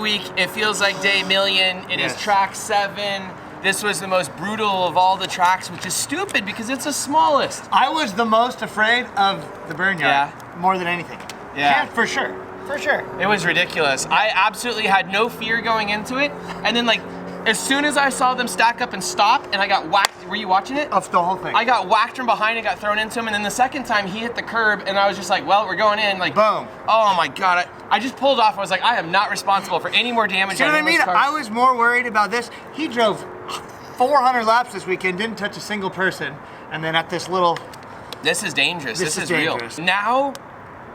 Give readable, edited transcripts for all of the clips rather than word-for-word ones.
week. It feels like day million. It is track 7. This was the most brutal of all the tracks, which is stupid because it's the smallest. I was the most afraid of the burn yard, more than anything. Yeah. For sure. For sure. It was ridiculous. I absolutely had no fear going into it. And then like, as soon as I saw them stack up and stop and I got whacked, were you watching it? Of the whole thing. I got whacked from behind and got thrown into him. And then the second time he hit the curb and I was just like, well, we're going in. Like, boom. Oh my God. I just pulled off. I was like, I am not responsible for any more damage. See what I mean? I was more worried about this. He drove 400 laps this weekend, didn't touch a single person. And then at this little... This is dangerous. This is dangerous. Real. Now,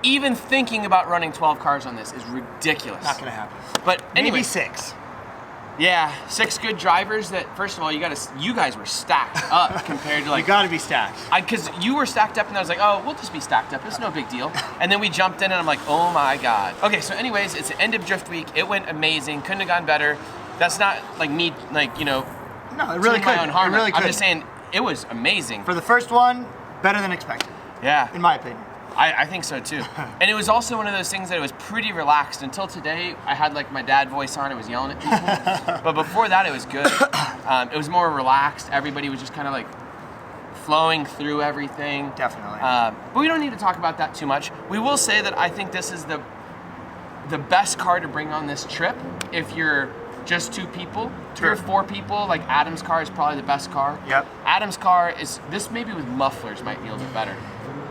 even thinking about running 12 cars on this is ridiculous. Not gonna happen. But anyway, maybe 6. Yeah, 6 good drivers that, first of all, you guys were stacked up compared to like... You gotta be stacked. Because you were stacked up and I was like, oh, we'll just be stacked up. It's no big deal. And then we jumped in and I'm like, oh my God. Okay, so anyways, it's the end of Drift Week. It went amazing. Couldn't have gone better. That's not like me, like, you know... No, it really could. My own harm. It really could. I'm just saying, it was amazing. For the first one, better than expected. Yeah. In my opinion. I think so too. And it was also one of those things that it was pretty relaxed. Until today, I had like my dad voice on, I was yelling at people. But before that, it was good. It was more relaxed. Everybody was just kind of like flowing through everything. Definitely. But we don't need to talk about that too much. We will say that I think this is the best car to bring on this trip if you're just 2 people. 3 or 4 people, like Adam's car is probably the best car. Yep. Adam's car is, this maybe with mufflers might be a little bit better.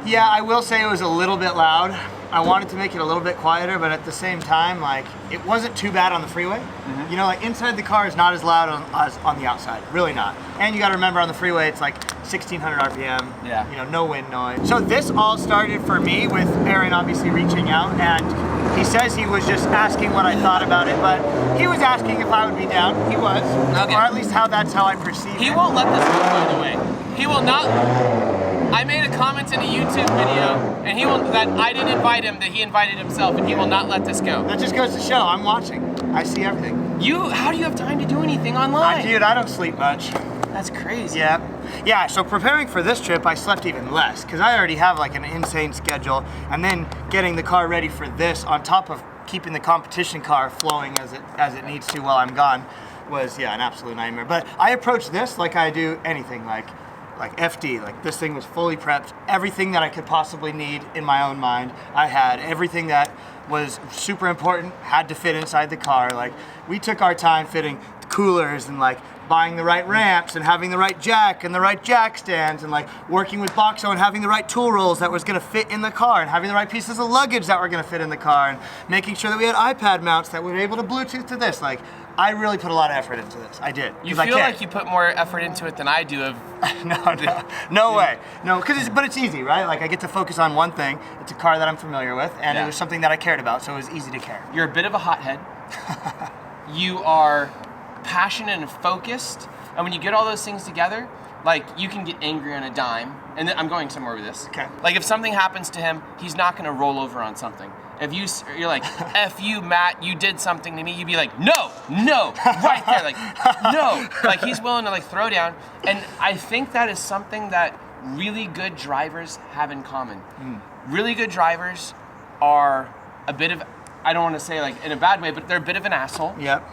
Yeah, I will say it was a little bit loud. I wanted to make it a little bit quieter, but at the same time, like, it wasn't too bad on the freeway. Mm-hmm. You know, like, inside the car is not as loud as on the outside, really not. And you gotta remember on the freeway, it's like 1,600 RPM. Yeah. You know, no wind noise. So this all started for me with Aaron obviously reaching out, and he says he was just asking what I thought about it, but he was asking if I would be down. He was, or at least that's how I perceive it. He won't let this go, by the way. He will not. I made a comment in a YouTube video, and that I didn't invite him, that he invited himself, and he will not let this go. That just goes to show, I'm watching. I see everything. How do you have time to do anything online? Dude, I don't sleep much. That's crazy. Yeah, so preparing for this trip, I slept even less, because I already have like an insane schedule, and then getting the car ready for this, on top of keeping the competition car flowing as it needs to while I'm gone, was, an absolute nightmare. But I approach this like I do anything, like FD, like this thing was fully prepped. Everything that I could possibly need in my own mind, I had. Everything that was super important had to fit inside the car. Like, we took our time fitting coolers and like buying the right ramps and having the right jack and the right jack stands and like working with Boxo and having the right tool rolls that was gonna fit in the car and having the right pieces of luggage that were gonna fit in the car and making sure that we had iPad mounts that were able to Bluetooth to this. Like, I really put a lot of effort into this. I did. You feel like you put more effort into it than I do. No way. No, but it's easy, right? Like, I get to focus on one thing. It's a car that I'm familiar with, and it was something that I cared about, so it was easy to care. You're a bit of a hothead. You are passionate and focused, and when you get all those things together, like, you can get angry on a dime, and I'm going somewhere with this. Okay. Like, if something happens to him, he's not going to roll over on something. If you're like, F you, Matt, you did something to me, you'd be like, no, right there, like, no. Like, he's willing to, like, throw down. And I think that is something that really good drivers have in common. Really good drivers are a bit of, I don't want to say, like, in a bad way, but they're a bit of an asshole. Yep.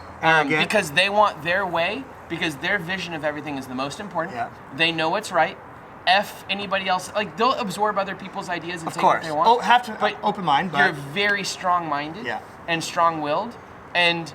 Because they want their way, because their vision of everything is the most important. Yep. They know what's right. F anybody else, like, they'll absorb other people's ideas and of take course. what they want. Oh, have to open mind. But you're very strong-minded and strong-willed, and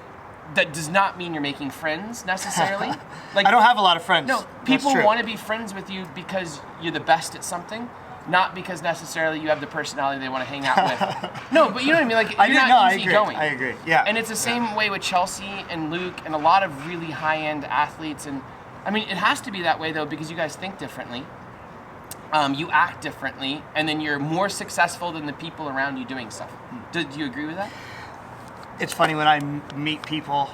that does not mean you're making friends necessarily. Like, I don't have a lot of friends. No, people want to be friends with you because you're the best at something, not because necessarily you have the personality they want to hang out with. No, but you know what I mean. Like, you're not easygoing. I agree. Yeah. And it's the same way with Chelsea and Luke and a lot of really high-end athletes. And I mean, it has to be that way though, because you guys think differently. You act differently, and then you're more successful than the people around you doing stuff. Do you agree with that? It's funny when I meet people,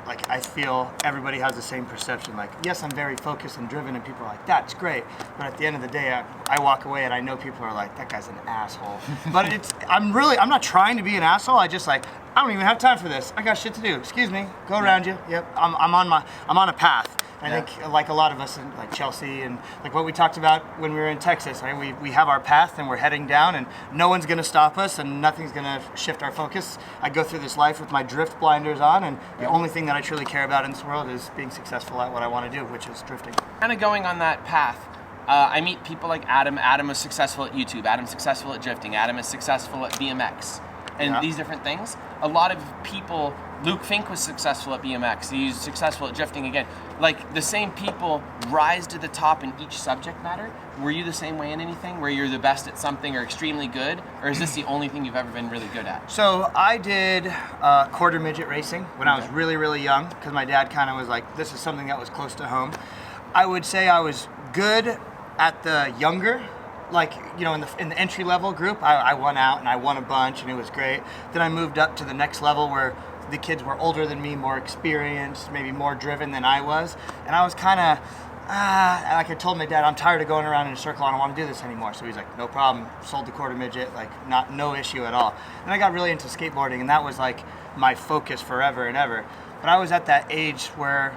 like, I feel everybody has the same perception. Like, yes, I'm very focused and driven, and people are like, that's great. But at the end of the day, I walk away and I know people are like, that guy's an asshole. But I'm not trying to be an asshole. I just like, I don't even have time for this. I got shit to do. Excuse me, go around you. Yep, I'm on a path. I think like a lot of us, like Chelsea, and like what we talked about when we were in Texas, right? We have our path and we're heading down, and no one's going to stop us and nothing's going to shift our focus. I go through this life with my drift blinders on, and the only thing that I truly care about in this world is being successful at what I want to do, which is drifting. Kind of going on that path, I meet people like Adam. Adam is successful at YouTube. Adam's successful at drifting. Adam is successful at BMX. And these different things. A lot of people, Fink was successful at BMX. He's successful at drifting again. Like, the same people rise to the top in each subject matter. Were you the same way in anything, where you're the best at something or extremely good? Or is this the only thing you've ever been really good at? So I did quarter midget racing when I was really, really young, because my dad kind of was like, this is something that was close to home. I would say I was good at the younger, like, you know, in the entry level group, I won out and I won a bunch and it was great. Then I moved up to the next level where the kids were older than me, more experienced, maybe more driven than I was. And I was kind of, like I told my dad, I'm tired of going around in a circle, I don't want to do this anymore. So he's like, no problem, sold the quarter midget, like no issue at all. And I got really into skateboarding, and that was like my focus forever and ever. But I was at that age where,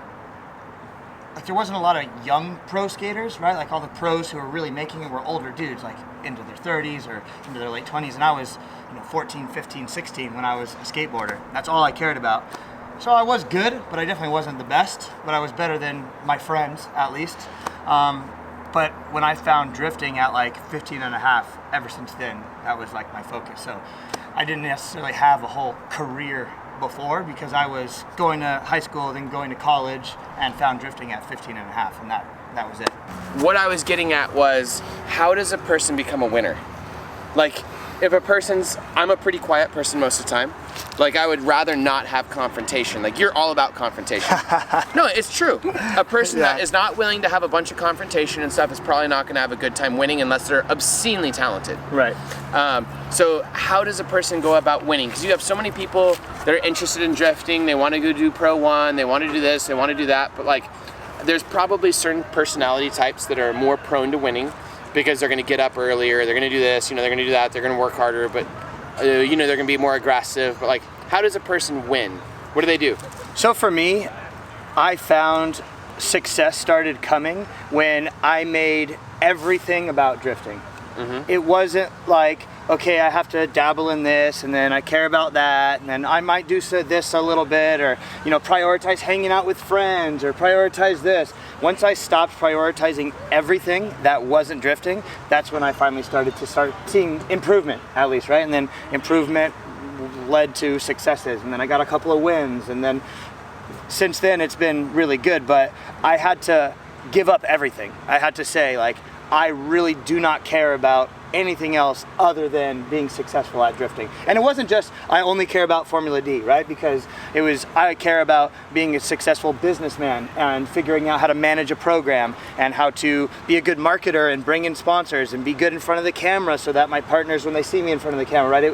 like, there wasn't a lot of young pro skaters, right? Like, all the pros who were really making it were older dudes, like into their 30s or into their late 20s. And I was, 14, 15, 16 when I was a skateboarder. That's all I cared about. So I was good, but I definitely wasn't the best. But I was better than my friends, at least. But when I found drifting at like 15 and a half, ever since then, that was like my focus. So I didn't necessarily have a whole career before, because I was going to high school, then going to college, and found drifting at 15 and a half, and that was it. What I was getting at was, how does a person become a winner? Like, if a person's, I'm a pretty quiet person most of the time. Like, I would rather not have confrontation. Like, you're all about confrontation. No, it's true. A person that is not willing to have a bunch of confrontation and stuff is probably not going to have a good time winning unless they're obscenely talented. Right. So how does a person go about winning? Because you have so many people that are interested in drifting. They want to go do Pro 1. They want to do this. They want to do that. But, like, there's probably certain personality types that are more prone to winning, because they're going to get up earlier, they're going to do this, they're going to do that, they're going to work harder, but they're going to be more aggressive. But, like, how does a person win? What do they do? So for me, I found success started coming when I made everything about drifting. It wasn't like, okay, I have to dabble in this, and then I care about that, and then I might do this a little bit, or prioritize hanging out with friends, or prioritize this. Once I stopped prioritizing everything that wasn't drifting, that's when I finally started seeing improvement, at least, right? And then improvement led to successes, and then I got a couple of wins, and then since then it's been really good. But I had to give up everything. I had to say, like, I really do not care about anything else other than being successful at drifting. And it wasn't just, I only care about Formula D, right? Because it was, I care about being a successful businessman and figuring out how to manage a program and how to be a good marketer and bring in sponsors and be good in front of the camera so that my partners, when they see me in front of the camera, right? It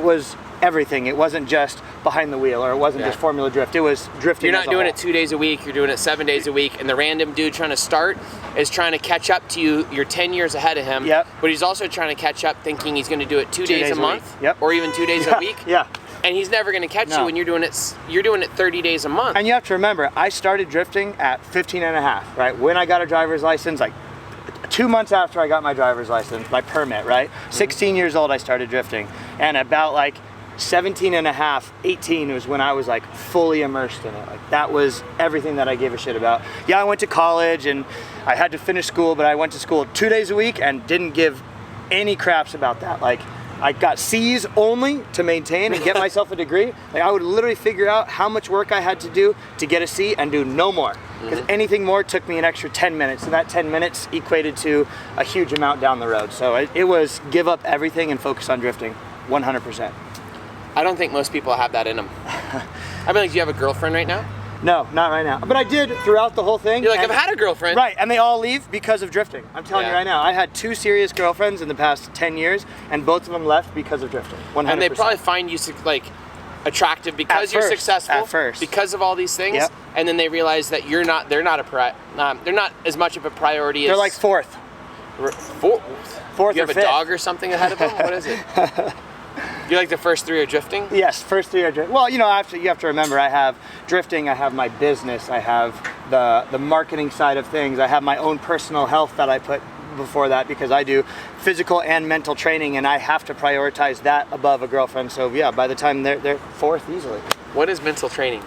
was everything. It wasn't just behind the wheel, or it wasn't just Formula Drift. It was drifting. You're not doing it 2 days a week, you're doing it 7 days a week, and the random dude trying to start is trying to catch up to you. You're 10 years ahead of him, but he's also trying to catch up thinking he's going to do it 2 days a month, or even 2 days a week. And he's never going to catch you when you're doing it 30 days a month. And you have to remember, I started drifting at 15 and a half, right? When I got a driver's license, like 2 months after I got my driver's license, my permit, right? 16 years old, I started drifting. And about like 17 and a half, 18 was when I was like fully immersed in it. Like, that was everything that I gave a shit about. Yeah, I went to college and I had to finish school, but I went to school 2 days a week and didn't give any craps about that. Like, I got C's only to maintain and get myself a degree. Like, I would literally figure out how much work I had to do to get a C and do no more. Because anything more took me an extra 10 minutes. And that 10 minutes equated to a huge amount down the road. So it was give up everything and focus on drifting 100%. I don't think most people have that in them. I mean, like, do you have a girlfriend right now? No, not right now. But I did throughout the whole thing. You're like, I've had a girlfriend. Right, and they all leave because of drifting. I'm telling you right now. I had 2 serious girlfriends in the past 10 years, and both of them left because of drifting. 100%. And they probably find you, like, attractive because you're successful. At first. Because of all these things. And then they realize that they're not as much of a priority as... They're like fourth. Fourth. You have a dog or something ahead of them? What is it? You like the first 3 are drifting? Yes, first 3 are drifting. Well, you have to remember, I have drifting, I have my business, I have the marketing side of things. I have my own personal health that I put before that because I do physical and mental training, and I have to prioritize that above a girlfriend. So yeah, by the time they're fourth easily. What is mental training?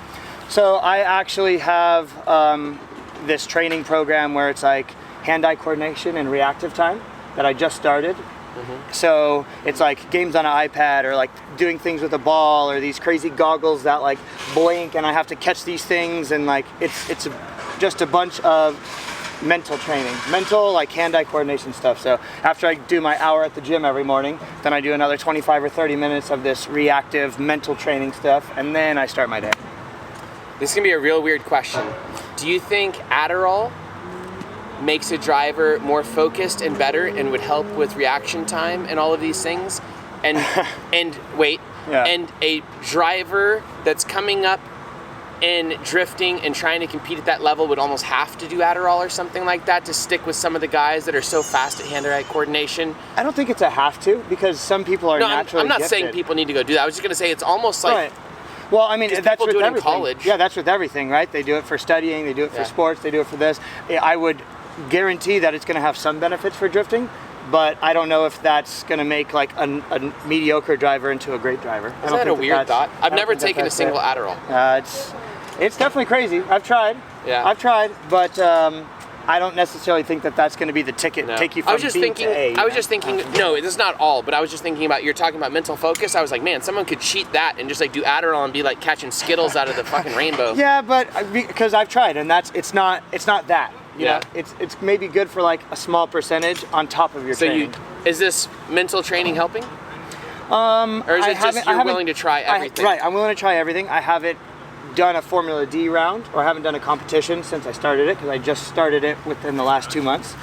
So I actually have this training program where it's like hand-eye coordination and reactive time that I just started. So it's like games on an iPad, or like doing things with a ball, or these crazy goggles that like blink and I have to catch these things, and like it's just a bunch of mental training, mental like hand-eye coordination stuff. So after I do my hour at the gym every morning, then I do another 25 or 30 minutes of this reactive mental training stuff, and then I start my day. This is gonna be a real weird question. Do you think Adderall makes a driver more focused and better and would help with reaction time and all of these things? And and a driver that's coming up and drifting and trying to compete at that level would almost have to do Adderall or something like that to stick with some of the guys that are so fast at hand-eye coordination? I don't think it's a have to, because some people are naturally I'm not gifted. saying people need to go do that. I was just gonna say it's almost like right. Well, I mean, that's people with do it in everything. college. Yeah, that's with everything, right? They do it for studying, they do it for sports, they do it for this. I would guarantee that it's going to have some benefits for drifting, but I don't know if that's going to make like a mediocre driver into a great driver. Isn't that a weird thought? I've never taken a single Adderall. It's definitely crazy. I've tried. Yeah. I've tried, but I don't necessarily think that that's going to be the ticket take you from B to A. I was just thinking, no, it's not all, but I was just thinking about, you're talking about mental focus. I was like, man, someone could cheat that and just like do Adderall and be like catching Skittles out of the fucking rainbow. Yeah, but because I've tried, and it's not that. You know, it's maybe good for like a small percentage on top of your training. Is this mental training helping? Or is it just you're willing to try everything? Right, I'm willing to try everything. I haven't done a Formula D round, or haven't done a competition since I started it, because I just started it within the last 2 months.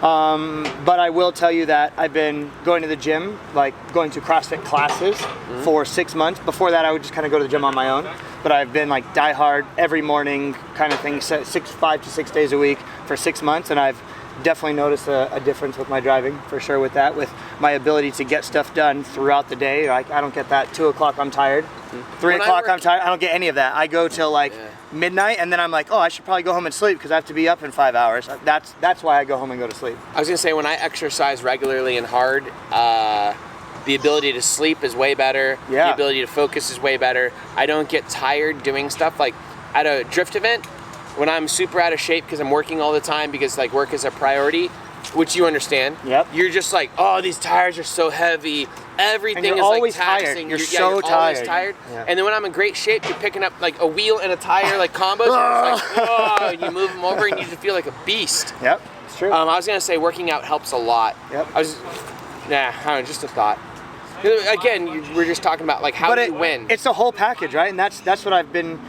But I will tell you that I've been going to the gym, like going to CrossFit classes for 6 months. Before that, I would just kind of go to the gym on my own. But I've been like die hard every morning kind of thing, 5 to 6 days a week for 6 months, and I've definitely noticed a difference with my driving, for sure, with that, with my ability to get stuff done throughout the day. Like, I don't get that 2 o'clock I'm tired, 3 o'clock I'm tired. I don't get any of that. I go till like midnight, and then I'm like, oh, I should probably go home and sleep because I have to be up in 5 hours. That's why I go home and go to sleep. I was gonna say, when I exercise regularly and hard, the ability to sleep is way better. Yeah. The ability to focus is way better. I don't get tired doing stuff. Like at a drift event, when I'm super out of shape because I'm working all the time, because like work is a priority, which you understand. Yep. You're just like, oh, these tires are so heavy. Everything and you're is always like taxing. Tired. You're so tired. Always tired. Yeah. And then when I'm in great shape, you're picking up like a wheel and a tire, like combos. And it's like, oh, and you move them over, and you just feel like a beast. Yep, it's true. I was gonna say working out helps a lot. Yep. I don't know, just a thought. Again, we're just talking about like how do you win. It's a whole package, right? And that's what I've been.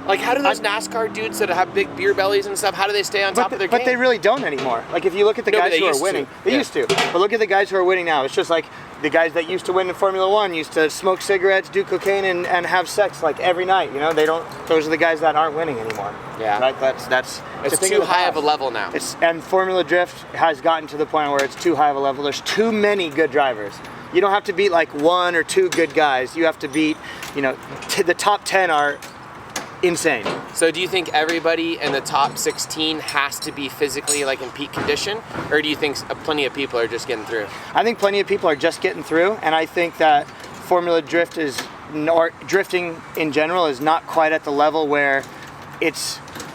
Like, how do those NASCAR dudes that have big beer bellies and stuff, how do they stay on top of their game? But they really don't anymore. Like, if you look at the guys who are winning, they used to. But look at the guys who are winning now. It's just like the guys that used to win in Formula One used to smoke cigarettes, do cocaine, and have sex like every night. You know, they don't. Those are the guys that aren't winning anymore. Yeah. Right. That's. It's too high of a level now. And Formula Drift has gotten to the point where it's too high of a level. There's too many good drivers. You don't have to beat like 1 or 2 good guys. You have to beat, the top 10 are insane. So do you think everybody in the top 16 has to be physically like in peak condition, or do you think plenty of people are just getting through? I think plenty of people are just getting through, and I think that Formula Drift or drifting in general is not quite at the level where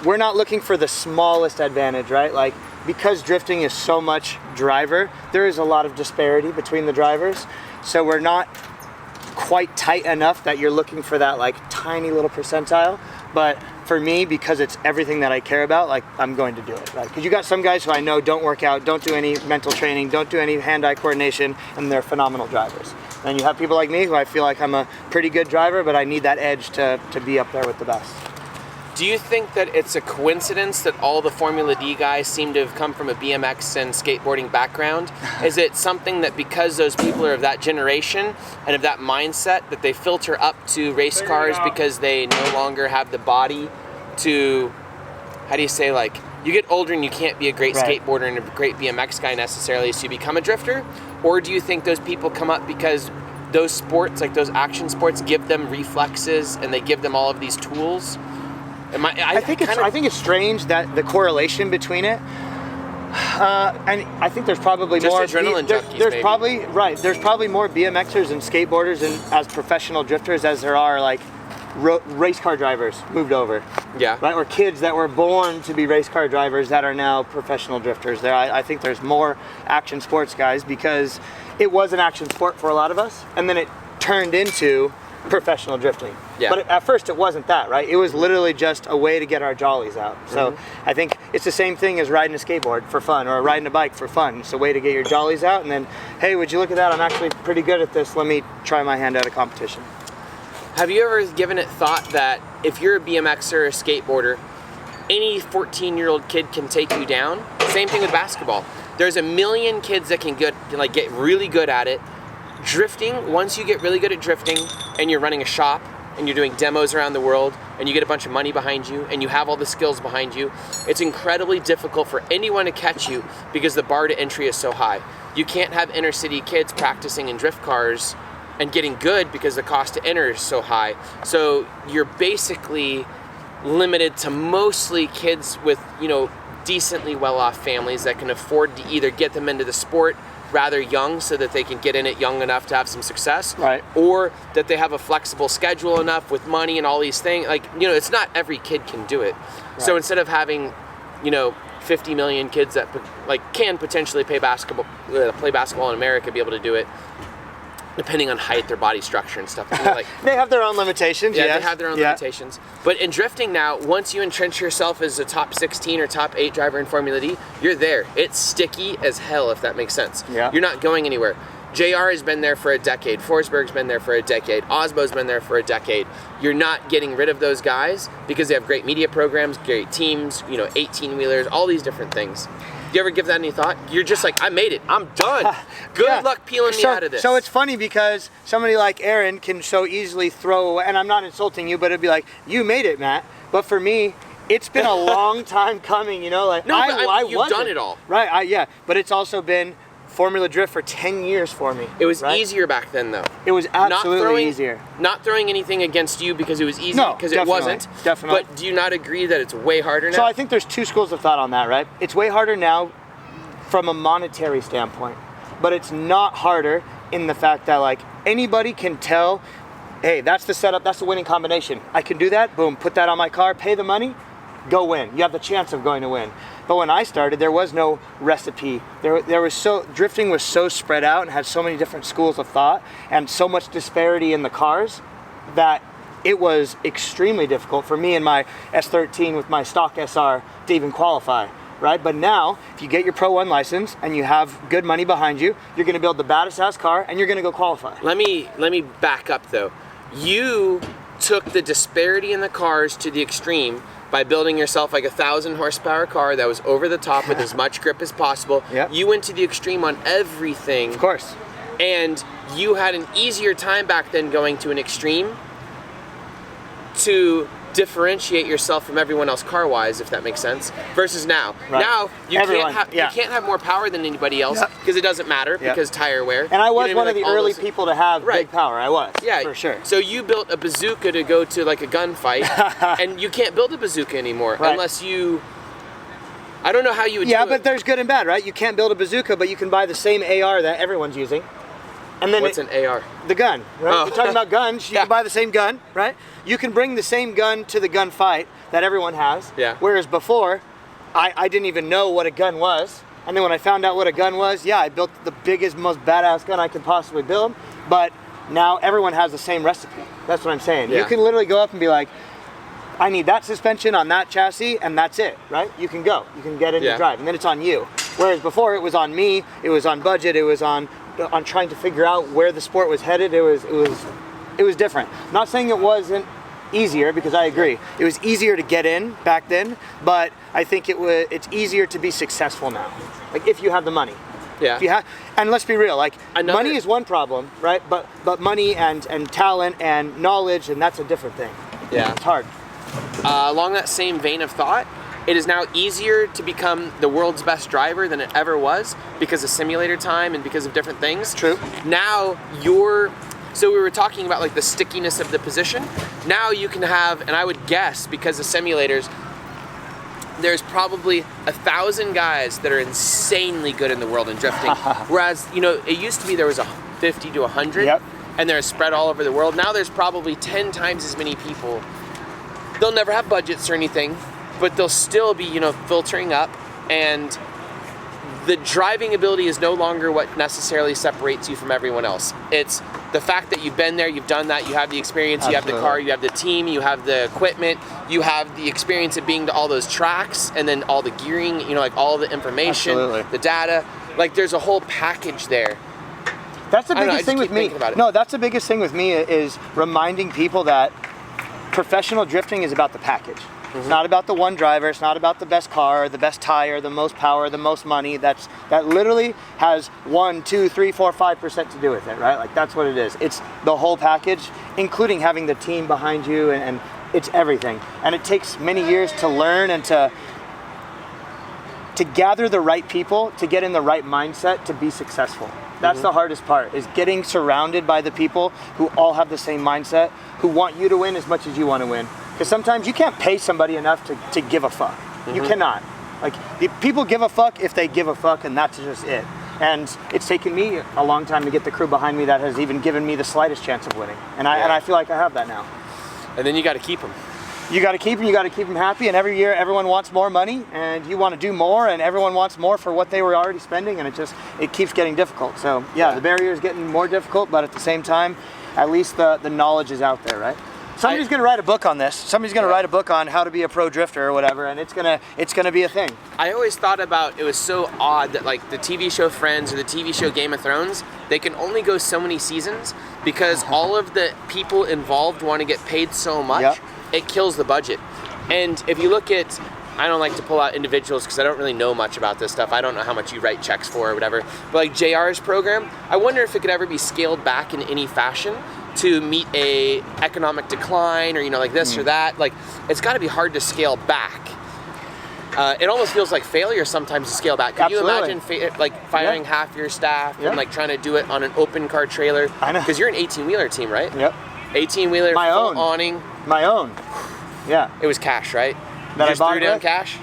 we're not looking for the smallest advantage, right? Like, because drifting is so much driver, there is a lot of disparity between the drivers. So we're not quite tight enough that you're looking for that like tiny little percentile. But for me, because it's everything that I care about, like, I'm going to do it. Right? Because you got some guys who I know don't work out, don't do any mental training, don't do any hand-eye coordination, and they're phenomenal drivers. And you have people like me who I feel like I'm a pretty good driver, but I need that edge to be up there with the best. Do you think that it's a coincidence that all the Formula D guys seem to have come from a BMX and skateboarding background? Is it something that because those people are of that generation and of that mindset that they filter up to race cars because they no longer have the body to, how do you say, like, you get older and you can't be a great skateboarder and a great BMX guy necessarily, so you become a drifter? Or do you think those people come up because those sports, like those action sports, give them reflexes and they give them all of these tools? I think it's strange that the correlation between it. And I think there's probably just more adrenaline junkies, there's maybe. probably there's probably more BMXers and skateboarders as professional drifters as there are like race car drivers moved over. Yeah. Right, or kids that were born to be race car drivers that are now professional drifters. I think there's more action sports guys because it was an action sport for a lot of us, and then it turned into professional drifting. Yeah. But at first it wasn't that, right? It was literally just a way to get our jollies out. So I think it's the same thing as riding a skateboard for fun or riding a bike for fun. It's a way to get your jollies out, and then, hey, would you look at that? I'm actually pretty good at this. Let me try my hand at a competition. Have you ever given it thought that if you're a BMXer or a skateboarder, any 14-year-old kid can take you down? Same thing with basketball. There's a million kids that can get really good at it. Drifting, once you get really good at drifting and you're running a shop and you're doing demos around the world and you get a bunch of money behind you and you have all the skills behind you, it's incredibly difficult for anyone to catch you because the bar to entry is so high. You can't have inner city kids practicing in drift cars and getting good because the cost to enter is so high. So you're basically limited to mostly kids with, decently well-off families that can afford to either get them into the sport rather young so that they can get in it young enough to have some success, right? Or that they have a flexible schedule enough with money and all these things. It's not every kid can do it. Right. So instead of having, 50 million kids that can potentially play basketball in America, be able to do it, depending on height, their body structure and stuff. They have their own limitations. Yeah, yes. They have their own limitations. But in drifting now, once you entrench yourself as a top 16 or top 8 driver in Formula D, you're there. It's sticky as hell, if that makes sense. Yeah. You're not going anywhere. JR has been there for a decade. Forsberg's been there for a decade. Osbo's been there for a decade. You're not getting rid of those guys because they have great media programs, great teams, 18-wheelers, all these different things. Do you ever give that any thought? You're just like, I made it. I'm done. Good luck peeling me out of this. So it's funny because somebody like Aaron can so easily throw away, and I'm not insulting you, but it'd be like, you made it, Matt. But for me, it's been a long time coming, you've done it all. Right, but it's also been Formula Drift for 10 years for me. It was easier back then, though. It was absolutely easier. Not throwing anything against you because it was easy, because it wasn't. Definitely. But do you not agree that it's way harder now? So I think there's two schools of thought on that, right? It's way harder now from a monetary standpoint, but it's not harder in the fact that anybody can tell, hey, that's the setup, that's the winning combination. I can do that, boom, put that on my car, pay the money, go win. You have the chance of going to win. But when I started, there was no recipe. Drifting was so spread out and had so many different schools of thought and so much disparity in the cars that it was extremely difficult for me and my S13 with my stock SR to even qualify, right? But now, if you get your Pro 1 license and you have good money behind you, you're gonna build the baddest ass car and you're gonna go qualify. Let me back up though. You took the disparity in the cars to the extreme by building yourself a 1,000 horsepower car that was over the top with as much grip as possible. Yep. You went to the extreme on everything. Of course. And you had an easier time back then going to an extreme to differentiate yourself from everyone else car-wise, if that makes sense, versus now. Right. Now, you Everyone, can't have more power than anybody else because it doesn't matter because tire wear. And I was one of the early people to have big power. I was, for sure. So you built a bazooka to go to a gunfight, and you can't build a bazooka anymore unless you... I don't know how you would do it. Yeah, but there's good and bad, right? You can't build a bazooka, but you can buy the same AR that everyone's using. And then what's an AR? The gun, right? Oh. You're talking about guns. You can buy the same gun, right? You can bring the same gun to the gunfight that everyone has. Yeah. Whereas before, I didn't even know what a gun was. And then when I found out what a gun was, I built the biggest, most badass gun I could possibly build. But now everyone has the same recipe. That's what I'm saying. Yeah. You can literally go up and be like, I need that suspension on that chassis, and that's it, right? You can go. You can get in and drive, and then it's on you. Whereas before, it was on me. It was on budget. It was on trying to figure out where the sport was headed. It was different. Not saying it wasn't easier, because I agree. It was easier to get in back then, but I think it's easier to be successful now. If you have the money. Yeah. If you have, and let's be real, money is one problem, right? But money and talent and knowledge, and that's a different thing. Yeah. It's hard. Along that same vein of thought, it is now easier to become the world's best driver than it ever was because of simulator time and because of different things. True. Now So we were talking about like the stickiness of the position. Now you can have, and I would guess because of simulators, there's probably 1,000 guys that are insanely good in the world in drifting. Whereas, you know, it used to be there was 50 to 100, Yep. and they're spread all over the world. Now there's probably 10 times as many people. They'll never have budgets or anything, but they'll still be, you know, filtering up, and the driving ability is no longer what necessarily separates you from everyone else. It's the fact that you've been there, you've done that, you have the experience, you have the car, you have the team, you have the equipment, you have the experience of being to all those tracks, and then all the gearing, you know, like all the information, the data. Like there's a whole package there. That's the biggest thing with me. No, that's the biggest thing with me is reminding people that professional drifting is about the package. It's not about the one driver. It's not about the best car, the best tire, the most power, the most money. That literally has 1, 2, 3, 4, 5% to do with it, right? Like that's what it is. It's the whole package, including having the team behind you, and it's everything. And it takes many years to learn and to gather the right people, to get in the right mindset to be successful. That's the hardest part, is getting surrounded by the people who all have the same mindset, who want you to win as much as you want to win. Because sometimes you can't pay somebody enough to give a fuck. You cannot. Like, the people give a fuck if they give a fuck, and that's just it. And it's taken me a long time to get the crew behind me that has even given me the slightest chance of winning. And I feel like I have that now. And then you got to keep them. You got to keep them, you got to keep them happy, and every year everyone wants more money, and you want to do more, and everyone wants more for what they were already spending, and it keeps getting difficult. So yeah, the barrier is getting more difficult, but at the same time, at least the knowledge is out there, right? Somebody's going to write a book on this. Somebody's going to write a book on how to be a pro drifter or whatever, and it's gonna be a thing. I always thought about, it was so odd that like the TV show Friends or the TV show Game of Thrones, they can only go so many seasons because all of the people involved want to get paid so much, it kills the budget. And if you look at, I don't like to pull out individuals because I don't really know much about this stuff. I don't know how much you write checks for or whatever. But like JR's program, I wonder if it could ever be scaled back in any fashion to meet a economic decline, or, you know, like this or that. Like, it's got to be hard to scale back. It almost feels like failure sometimes to scale back. Could you imagine like firing half your staff and like trying to do it on an open car trailer? I know. Because you're an 18-wheeler team, right? Yep. 18-wheeler, my full own awning. My own. Yeah. It was cash, right? That you just threw down cash?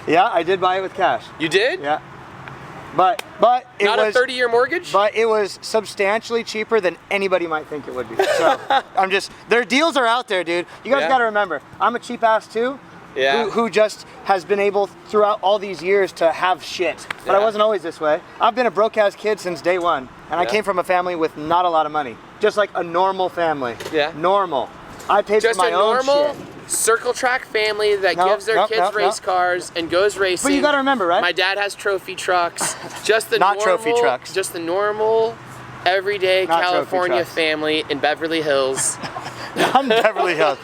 Yeah, I did buy it with cash. You did? Yeah. But it Not was a 30-year mortgage? But it was substantially cheaper than anybody might think it would be. So their deals are out there, dude. You guys got to remember, I'm a cheap ass too. Yeah. Who just has been able throughout all these years to have shit. But I wasn't always this way. I've been a broke ass kid since day one, and I came from a family with not a lot of money, just like a normal family. Yeah. Normal. I paid just for my own shit. Just a normal circle track family that gives their kids race cars and goes racing. But you gotta remember, right? My dad has trophy trucks. Just the not normal, trophy trucks. Just the normal, everyday not California family in Beverly Hills. Not in Beverly Hills.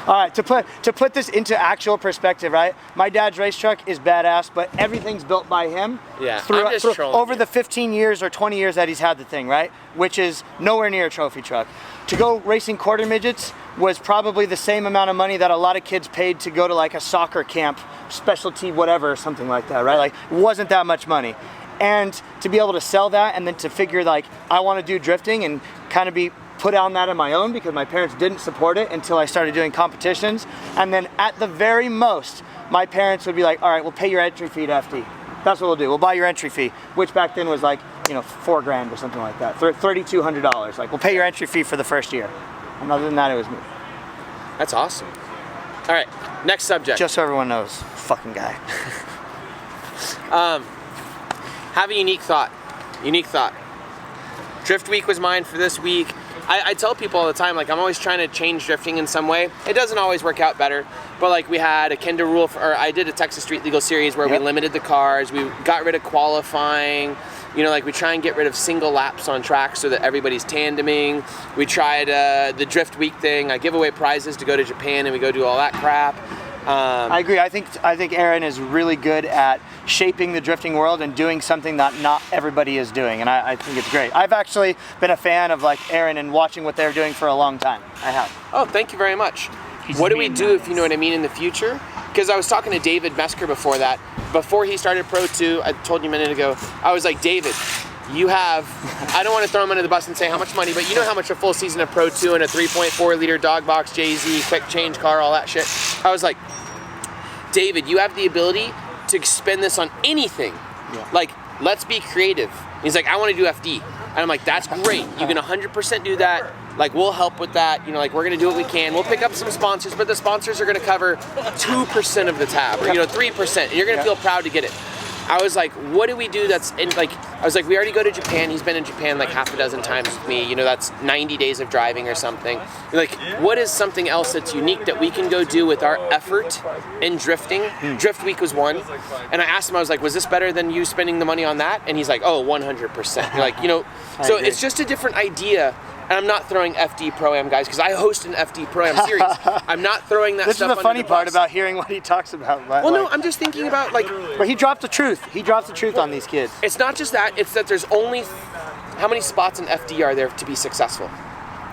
All right, to put this into actual perspective, right? My dad's race truck is badass, but everything's built by him. Yeah, I'm just trolling over the 15 years or 20 years that he's had the thing, right? Which is nowhere near a trophy truck. To go racing quarter midgets was probably the same amount of money that a lot of kids paid to go to like a soccer camp, specialty whatever, or something like that, right? Like, it wasn't that much money. And to be able to sell that and then to figure like, I want to do drifting and kind of be put on that on my own because my parents didn't support it until I started doing competitions. And then at the very most, my parents would be like, all right, we'll pay your entry fee to FD. That's what we'll do. We'll buy your entry fee, which back then was like, you know, $4,000 or something like that. $3,200. Like, we'll pay your entry fee for the first year. And other than that, it was me. That's awesome. All right, next subject. Just so everyone knows, fucking guy. Have a unique thought. Unique thought. Drift week was mine for this week. I tell people all the time, like, I'm always trying to change drifting in some way. It doesn't always work out better, but like we had a Kenda rule, or I did a Texas Street Legal Series where we limited the cars, we got rid of qualifying, you know, like we try and get rid of single laps on tracks so that everybody's tandeming. We tried the Drift Week thing. I give away prizes to go to Japan and we go do all that crap. I agree. I think Aaron is really good at shaping the drifting world and doing something that not everybody is doing, and I think it's great. I've actually been a fan of like Aaron and watching what they're doing for a long time. I have. Oh, thank you very much. What do we do, if you know what I mean, in the future? Because I was talking to David Mesker before that. Before he started Pro 2, I told you a minute ago, I was like, David, you have, I don't want to throw him under the bus and say how much money, but you know how much a full season of Pro 2 and a 3.4 liter dog box, JZ, quick change car, all that shit. I was like, David, you have the ability to spend this on anything. Yeah. Like, let's be creative. He's like, I want to do FD. And I'm like, that's great. You can 100% do that. Like, we'll help with that. You know, like, we're going to do what we can. We'll pick up some sponsors, but the sponsors are going to cover 2% of the tab, or, 3%. And you're going to feel proud to get it. I was like, what do we do that's in, like, I was like, we already go to Japan. He's been in Japan like half a dozen times with me. That's 90 days of driving or something. Like, what is something else that's unique that we can go do with our effort in drifting? Drift Week was one. And I asked him, I was like, was this better than you spending the money on that? And he's like, oh, 100%. You're like, so it's just a different idea. And I'm not throwing FD Pro-Am, guys, because I host an FD Pro-Am series. I'm not throwing that this stuff is the funny under the part bus. about hearing what he talks about. Well, no, I'm just thinking about, like... But he dropped the truth. He dropped the truth on these kids. It's not just that. It's that there's only... How many spots in FD are there to be successful?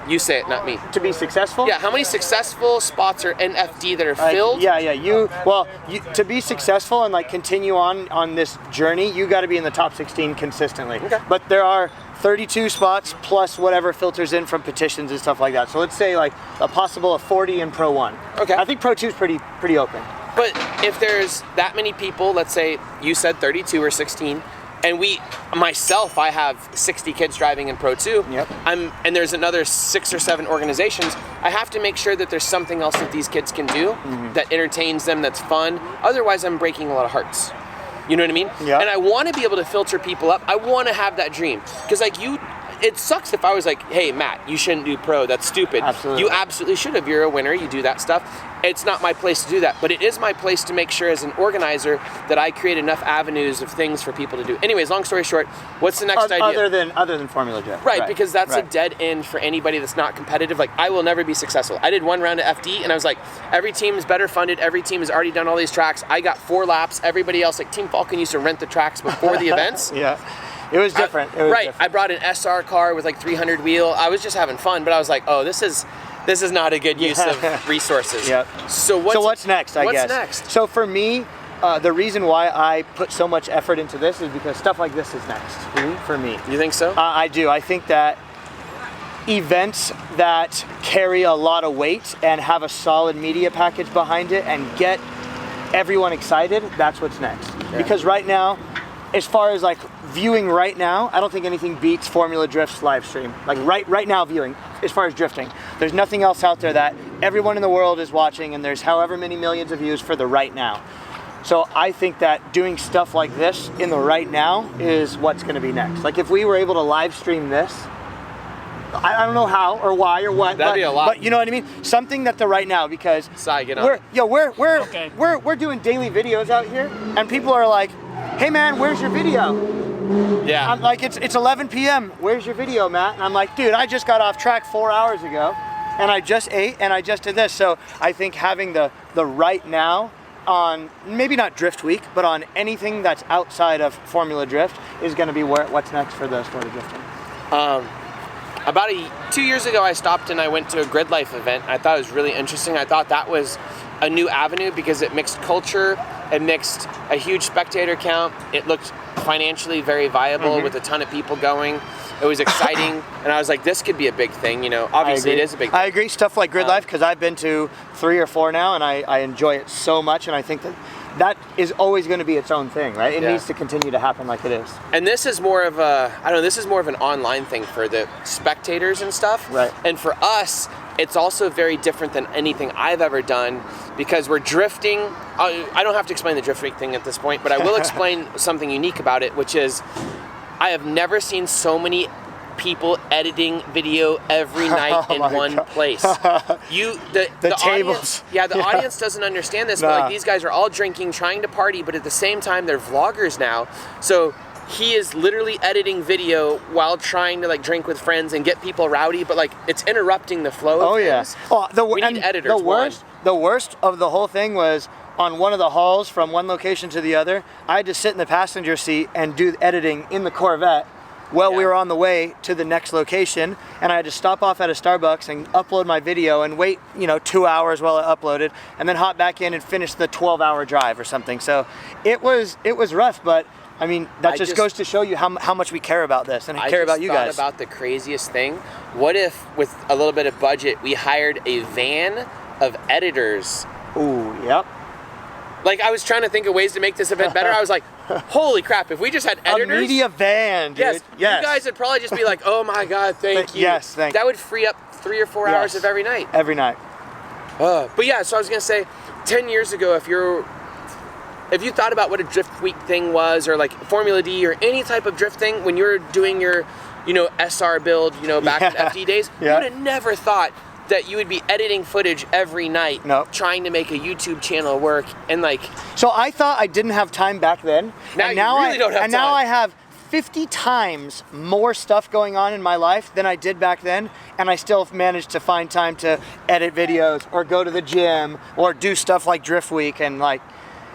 You say it, not me. To be successful? Yeah, how many successful spots are in FD that are filled? To be successful and like continue on this journey, you got to be in the top 16 consistently. Okay. But there are 32 spots plus whatever filters in from petitions and stuff like that. So let's say like a possible of 40 in Pro 1. Okay. I think Pro 2 is pretty open. But if there's that many people, let's say you said 32 or 16, and I have 60 kids driving in Pro 2. Yep. And there's another 6 or 7 organizations. I have to make sure that there's something else that these kids can do that entertains them, that's fun. Otherwise, I'm breaking a lot of hearts. You know what I mean? Yeah. And I want to be able to filter people up. I want to have that dream. Because it sucks if I was like, hey, Matt, you shouldn't do pro. That's stupid. Absolutely. You absolutely should have. You're a winner. You do that stuff. It's not my place to do that. But it is my place to make sure as an organizer that I create enough avenues of things for people to do. Anyways, long story short, what's the next idea? Other than Formula Drift. Right, because that's a dead end for anybody that's not competitive. Like, I will never be successful. I did one round of FD, and I was like, every team is better funded. Every team has already done all these tracks. I got 4 laps. Everybody else, like Team Falcon used to rent the tracks before the events. Yeah. It was different. I brought an SR car with like 300 wheel. I was just having fun, but I was like, oh, this is not a good use of resources. Yep. So what's next, I guess? What's next? So for me, the reason why I put so much effort into this is because stuff like this is next for me. You think so? I do. I think that events that carry a lot of weight and have a solid media package behind it and get everyone excited, that's what's next. Yeah. Because right now, as far as like viewing right now, I don't think anything beats Formula Drift's live stream. Like right now viewing, as far as drifting. There's nothing else out there that everyone in the world is watching, and there's however many millions of views for the right now. So I think that doing stuff like this in the right now is what's going to be next. Like if we were able to live stream this, I don't know how or why or what. That'd be a lot. But you know what I mean? Something that the right now, because get on. We're doing daily videos out here, and people are like, hey man, where's your video? Yeah. I'm like, it's 11 p.m. Where's your video, Matt? And I'm like, dude, I just got off track 4 hours ago, and I just ate, and I just did this. So I think having the right now on, maybe not Drift Week, but on anything that's outside of Formula Drift is going to be what's next for the sport of drifting. About 2 years ago, I stopped and I went to a Grid Life event. I thought it was really interesting. I thought that was a new avenue because it mixed culture, it mixed a huge spectator count. It looked financially very viable with a ton of people going. It was exciting, and I was like, this could be a big thing. Obviously it is a big thing. I agree. Stuff like Grid Life, because I've been to 3 or 4 now, and I enjoy it so much, and I think that is always going to be its own thing, right? It needs to continue to happen like it is. And this is more of this is more of an online thing for the spectators and stuff. Right. And for us, it's also very different than anything I've ever done because we're drifting. I don't have to explain the Drift Week thing at this point, but I will explain something unique about it, which is I have never seen so many people editing video every night in one place. The tables. Audience, the audience doesn't understand this, but like these guys are all drinking, trying to party, but at the same time they're vloggers now. So he is literally editing video while trying to like drink with friends and get people rowdy, but like it's interrupting the flow of things. We need editors. The worst of the whole thing was on one of the hauls from one location to the other, I had to sit in the passenger seat and do editing in the Corvette Well, Yeah. we were on the way to the next location, and I had to stop off at a Starbucks and upload my video and wait, 2 hours while I uploaded, and then hop back in and finish the 12-hour drive or something. So it was rough, but I mean, that just goes to show you how much we care about this and care about you guys. I just thought about the craziest thing. What if, with a little bit of budget, we hired a van of editors? Ooh, yep. Like, I was trying to think of ways to make this event better. I was like, holy crap, if we just had editors. A media van, dude. Yes, you guys would probably just be like, oh my God, thank you. Yes, thank you. That would free up 3 or 4 hours of every night. Every night. But yeah, so I was going to say, 10 years ago, if you thought about what a drift week thing was, or like Formula D or any type of drift thing, when you were doing your, SR build, back in FD days, you would have never thought that you would be editing footage every night, trying to make a YouTube channel work, and like. So I thought I didn't have time back then. Now you really don't have time. And now I have 50 times more stuff going on in my life than I did back then, and I still managed to find time to edit videos or go to the gym or do stuff like Drift Week, and like,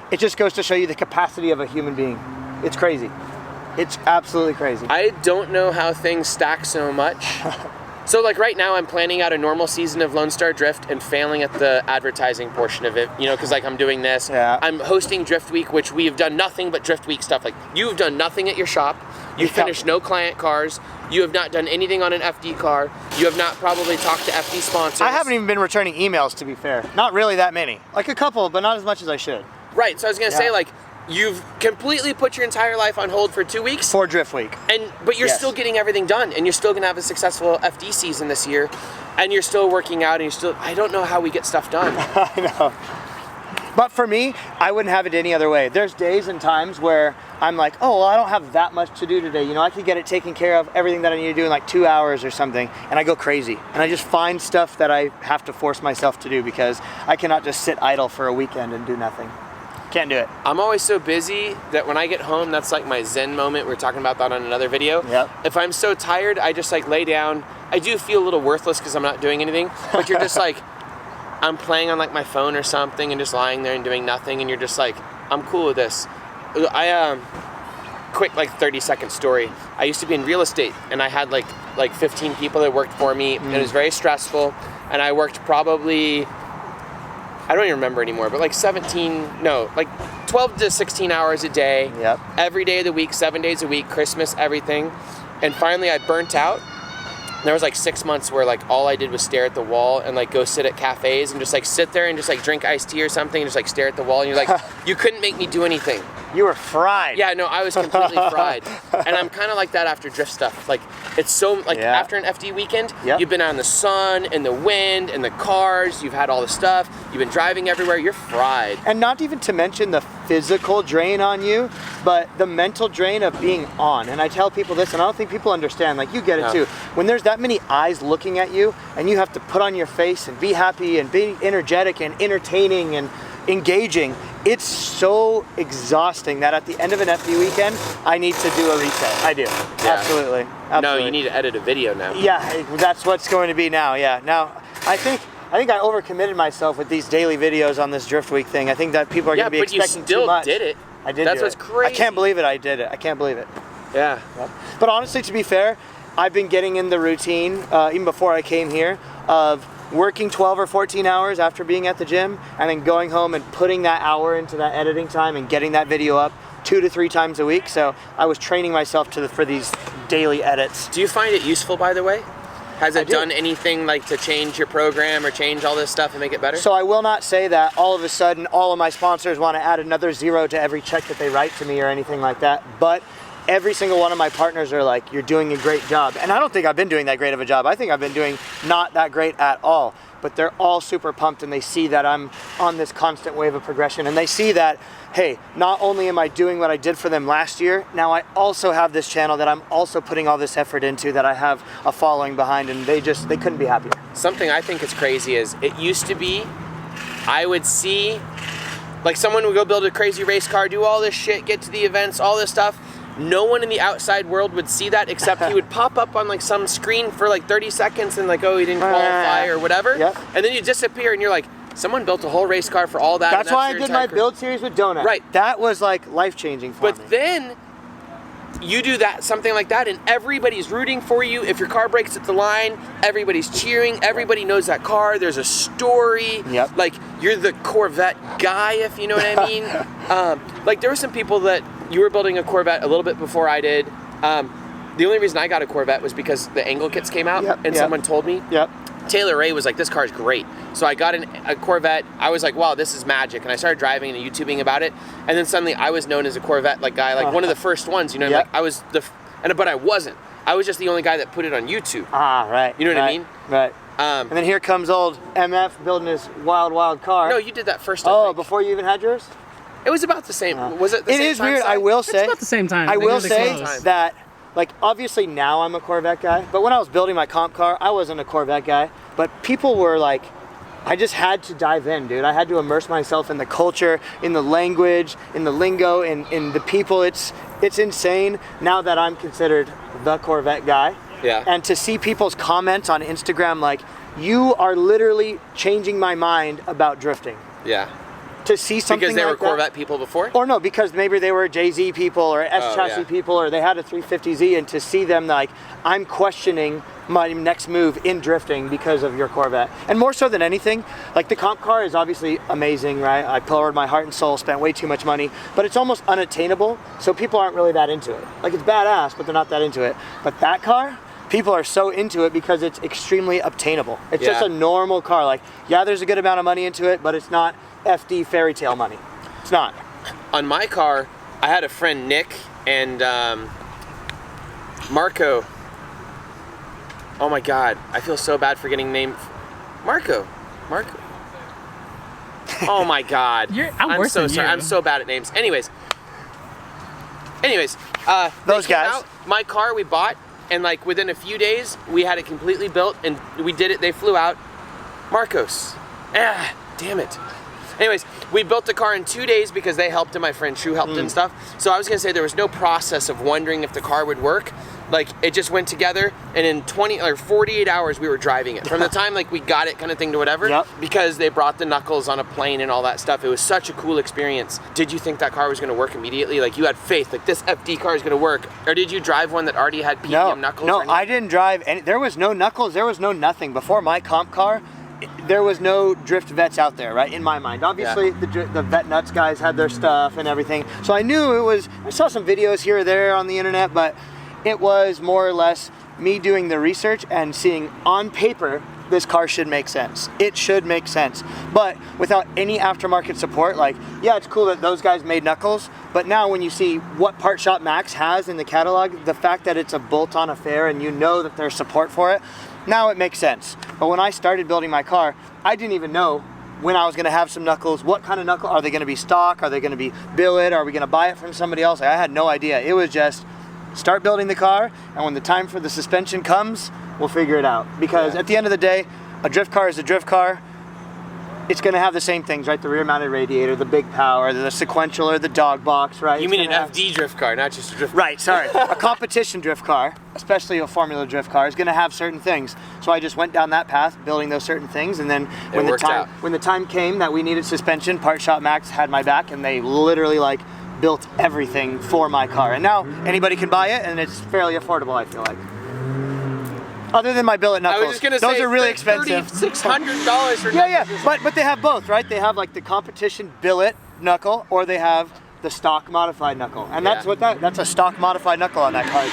it just goes to show you the capacity of a human being. It's crazy. It's absolutely crazy. I don't know how things stack so much. So like right now I'm planning out a normal season of Lone Star Drift and failing at the advertising portion of it, because like I'm doing this. Yeah. I'm hosting Drift Week, which we have done nothing but Drift Week stuff. Like, you've done nothing at your shop. You finished no client cars. You have not done anything on an FD car. You have not probably talked to FD sponsors. I haven't even been returning emails, to be fair. Not really that many. Like a couple, but not as much as I should. Right, so I was gonna say, like, you've completely put your entire life on hold for 2 weeks. For Drift Week. But you're still getting everything done, and you're still gonna have a successful FD season this year, and you're still working out, and I don't know how we get stuff done. I know. But for me, I wouldn't have it any other way. There's days and times where I'm like, oh, well, I don't have that much to do today. I could get it taken care of, everything that I need to do in like 2 hours or something, and I go crazy. And I just find stuff that I have to force myself to do, because I cannot just sit idle for a weekend and do nothing. Can't do it. I'm always so busy that when I get home, that's like my Zen moment. We were talking about that on another video. Yep. If I'm so tired, I just like lay down. I do feel a little worthless because I'm not doing anything, but you're just like, I'm playing on like my phone or something and just lying there and doing nothing, and you're just like, I'm cool with this. Quick, like 30-second story. I used to be in real estate, and I had like 15 people that worked for me, and it was very stressful, and I worked probably, I don't even remember anymore, but like 12 to 16 hours a day. Yep. Every day of the week, 7 days a week, Christmas, everything. And finally I burnt out. There was like 6 months where like all I did was stare at the wall and like go sit at cafes and just like sit there and just like drink iced tea or something and just like stare at the wall, and you're like, you couldn't make me do anything. You were fried. Yeah, no, I was completely fried. And I'm kind of like that after drift stuff. Like, it's so, like, after an FD weekend, you've been out in the sun and the wind and the cars, you've had all the stuff, you've been driving everywhere, you're fried. And not even to mention the physical drain on you, but the mental drain of being on. And I tell people this, and I don't think people understand, like, you get it too. When there's that many eyes looking at you, and you have to put on your face and be happy and be energetic and entertaining and engaging, it's so exhausting that at the end of an FD weekend, I need to do a reset. I do. Yeah. Absolutely. No, you need to edit a video now. Yeah, that's what's going to be now. Yeah. Now, I think I overcommitted myself with these daily videos on this Drift Week thing. I think that people are going to be expecting too much. Yeah, but you still did it. I did. That's what's crazy. I can't believe it. I did it. I can't believe it. Yeah. Yep. But honestly, to be fair, I've been getting in the routine even before I came here of working 12 or 14 hours after being at the gym, and then going home and putting that hour into that editing time and getting that video up 2 to 3 times a week. So I was training myself for these daily edits. Do you find it useful, by the way? Has it done anything like to change your program or change all this stuff and make it better? So I will not say that all of a sudden all of my sponsors want to add another 0 to every check that they write to me or anything like that, but every single one of my partners are like, you're doing a great job. And I don't think I've been doing that great of a job. I think I've been doing not that great at all. But they're all super pumped, and they see that I'm on this constant wave of progression. And they see that, hey, not only am I doing what I did for them last year, now I also have this channel that I'm also putting all this effort into, that I have a following behind, and they couldn't be happier. Something I think is crazy is, it used to be, I would see, like, someone would go build a crazy race car, do all this shit, get to the events, all this stuff. No one in the outside world would see that, except he would pop up on like some screen for like 30 seconds and like, oh, he didn't qualify or whatever. Yep. And then you disappear and you're like, someone built a whole race car for all that. That's why I did my build series with Donut. Right. That was like life-changing for me. But then you do that, something like that, and everybody's rooting for you. If your car breaks at the line, everybody's cheering. Everybody knows that car. There's a story. Yep. Like, you're the Corvette guy, if you know what I mean. Like, there were some people that you were building a Corvette a little bit before I did. The only reason I got a Corvette was because the angle kits came out, and someone told me. Yep. Taylor Ray was like, this car's great. So I got a Corvette. I was like, wow, this is magic. And I started driving and YouTubing about it. And then suddenly I was known as a Corvette guy, like one of the first ones, you know, like I was but I wasn't. I was just the only guy that put it on YouTube. Ah, right. You know what I mean? Right. And then here comes old MF building his wild car. No, you did that first. Oh, before you even had yours? It was about the same. Was it the same time? It is weird, I will say. It's about the same time. I will say that, like, obviously now I'm a Corvette guy, but when I was building my comp car, I wasn't a Corvette guy. But people were like, I just had to dive in, dude. I had to immerse myself in the culture, in the language, in the lingo, in the people. It's insane now that I'm considered the Corvette guy. Yeah. And to see people's comments on Instagram like, you are literally changing my mind about drifting. Yeah. To see something because they like were Corvette people before? Or no, because maybe they were Jay-Z people or S-chassis people, or they had a 350Z, and to see them like, I'm questioning my next move in drifting because of your Corvette. And more so than anything, like the comp car is obviously amazing, right? I poured my heart and soul, spent way too much money, but it's almost unattainable, so people aren't really that into it. Like, it's badass, but they're not that into it. But that car, people are so into it because it's extremely obtainable. It's just a normal car. Like, yeah, there's a good amount of money into it, but it's not FD fairy tale money. It's not. On my car, I had a friend, Nick, and Marco. Oh my God, I feel so bad for getting named Marco. Oh my God. I'm so sorry. I'm so bad at names. Anyways, those guys. My car we bought, and like within a few days, we had it completely built, and we did it. They flew out. Marcos. Damn it. Anyways, we built the car in 2 days because they helped and my friend True helped and stuff. So I was gonna say there was no process of wondering if the car would work. Like, it just went together, and in 48 hours we were driving it. From the time like we got it kind of thing to whatever, because they brought the knuckles on a plane and all that stuff. It was such a cool experience. Did you think that car was gonna work immediately? Like, you had faith, like this FD car is gonna work? Or did you drive one that already had PPM knuckles? No, I didn't drive any. There was no knuckles, there was no nothing. Before my comp car, there was no drift vets out there, right, in my mind. Obviously, the vet nuts guys had their stuff and everything. So I knew it was, I saw some videos here or there on the internet, but it was more or less me doing the research and seeing on paper, this car should make sense. It should make sense. But without any aftermarket support, like, yeah, it's cool that those guys made knuckles, but now when you see what Part Shop Max has in the catalog, the fact that it's a bolt-on affair and you know that there's support for it, now it makes sense. But when I started building my car, I didn't even know when I was gonna have some knuckles, what kind of knuckle, are they gonna be stock, are they gonna be billet, are we gonna buy it from somebody else? I had no idea. It was just, start building the car, and when the time for the suspension comes, we'll figure it out. Because at the end of the day, a drift car is a drift car. It's gonna have the same things, right? The rear-mounted radiator, the big power, the sequential or the dog box, right? You mean an FD drift car, not just a drift car. Right, sorry. A competition drift car, especially a Formula drift car, is gonna have certain things. So I just went down that path, building those certain things, and then when the time came that we needed suspension, Part Shop Max had my back, and they literally like built everything for my car. And now anybody can buy it, and it's fairly affordable, I feel like. Other than my billet knuckles. I was just gonna those say, are really expensive. $3,600 for yeah. But they have both, right? They have like the competition billet knuckle, or they have the stock modified knuckle, and that's what that's a stock modified knuckle on that car.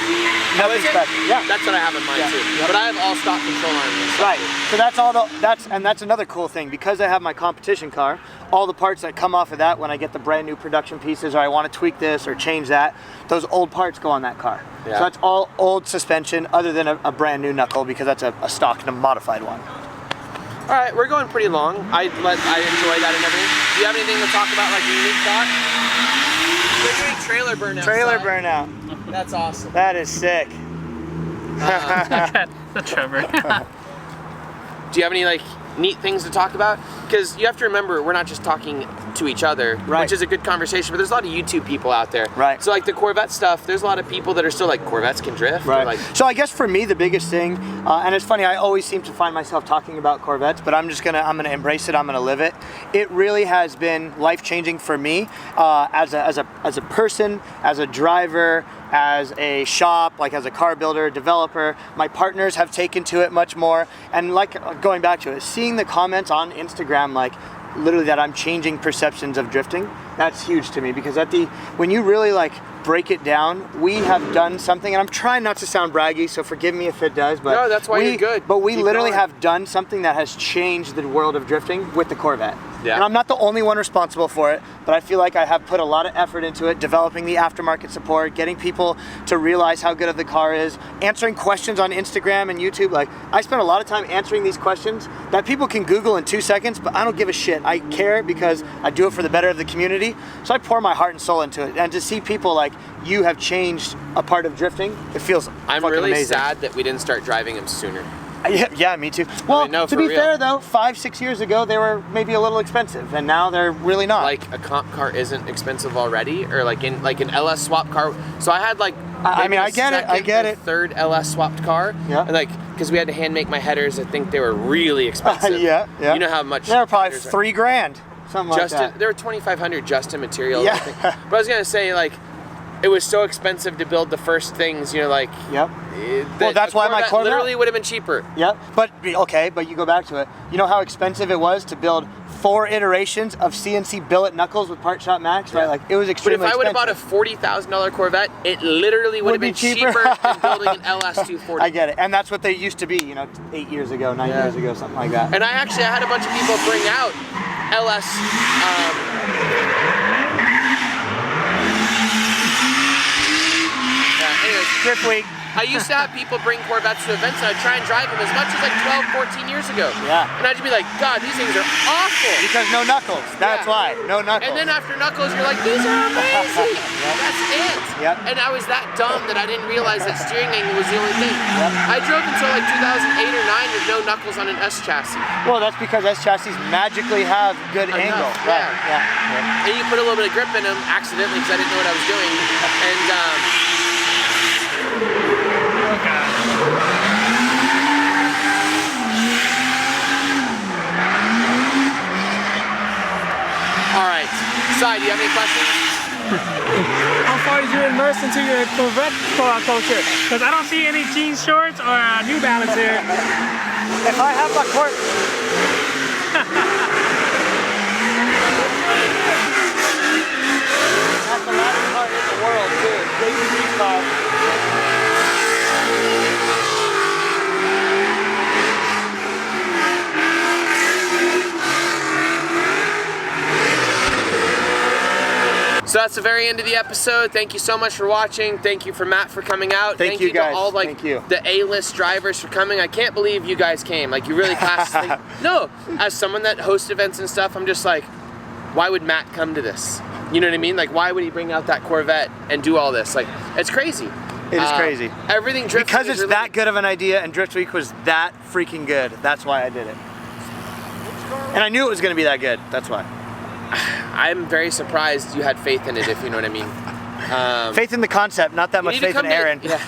Nothing special. Yeah, that's what I have in mine too. But I have all stock control arms. Right. So that's all. That's another cool thing, because I have my competition car. All the parts that come off of that, when I get the brand new production pieces, or I want to tweak this or change that, those old parts go on that car. Yeah. So that's all old suspension, other than a brand new knuckle, because that's a stock and a modified one. All right, we're going pretty long. I enjoy that and everything. Do you have anything to talk about, like a unique thought? We're doing trailer burnout. Trailer burnout. That's awesome. That is sick. The Trevor. Do you have any like neat things to talk about? because you have to remember, we're not just talking to each other, which is a good conversation, but there's a lot of YouTube people out there. Right. So like the Corvette stuff, there's a lot of people that are still like, Corvettes can drift. Right. Like, so I guess for me, the biggest thing, and it's funny, I always seem to find myself talking about Corvettes, but I'm gonna embrace it, I'm gonna live it. It really has been life-changing for me as a person, as a driver, as a shop, like as a car builder, developer. My partners have taken to it much more. And like going back to it, seeing the comments on Instagram, like literally that I'm changing perceptions of drifting, that's huge to me, because when you really like break it down, we have done something, and I'm trying not to sound braggy, so forgive me if it does, but no, that's why you're good. But we Keep literally going. have done something that has changed the world of drifting with the Corvette. Yeah. And I'm not the only one responsible for it, but I feel like I have put a lot of effort into it, developing the aftermarket support, getting people to realize how good of the car is, answering questions on Instagram and YouTube. Like, I spend a lot of time answering these questions that people can Google in 2 seconds, but I don't give a shit. I care because I do it for the better of the community. So I pour my heart and soul into it. And to see people like you have changed a part of drifting, it feels I'm fucking really amazing. sad that we didn't start driving them sooner. Yeah, me too. Well, no, to for be real. fair though, 5-6 years ago they were maybe a little expensive, and now they're really not. Like a comp car isn't expensive already, or like an LS swap car. So I had like I mean, maybe I get it, I second get or it. third LS swapped car. Yeah. And like, because we had to hand make my headers, I think they were really expensive. Yeah. You know how much? They were probably headers are. $3,000, something like Justin, that. they were $2,500 Justin material. Yeah. I think. But I was gonna say, like, it was so expensive to build the first things. You know, like. Yep. Well, that's why my Corvette literally would have been cheaper. Yep. But you go back to it. You know how expensive it was to build 4 iterations of CNC billet knuckles with Part Shop Max, right? Like, it was But extremely if I would expensive. have bought a $40,000 Corvette, it literally would have been cheaper than building an LS 240. I get it, and that's what they used to be, 8 years ago, 9 years ago, something like that. And I had a bunch of people bring out LS. Anyways, Drift Week. I used to have people bring Corvettes to events, and I'd try and drive them as much as like 12, 14 years ago. Yeah. And I'd just be like, God, these things are awful. Because no knuckles. That's why. No knuckles. And then after knuckles, you're like, these are amazing. That's it. Yep. And I was that dumb that I didn't realize that steering angle was the only thing. Yep. I drove until like 2008 or 9 with no knuckles on an S chassis. Well, that's because S chassis magically have good Enough, angle. yeah. Right. Yeah. And you put a little bit of grip in them accidentally because I didn't know what I was doing. And all right, Sai, do you have any questions? How far did you immerse into your Corvette culture? Because I don't see any jeans shorts or New Balance here. If I have my court. That's the loudest car in the world, too. JP's car. So that's the very end of the episode. Thank you so much for watching. Thank you for Matt for coming out. Thank you guys. to all Thank you. the A-list drivers for coming. I can't believe you guys came. Like, you really passed this thing. No, as someone that hosts events and stuff, I'm just like, why would Matt come to this? You know what I mean? Like, why would he bring out that Corvette and do all this? Like, it's crazy. It is crazy. Everything drifting Because is it's really- that good of an idea, and Drift Week was that freaking good. That's why I did it. And I knew it was going to be that good. That's why. I'm very surprised you had faith in it, if you know what I mean. Faith in the concept, not that much need to faith in come to- Aaron. yeah.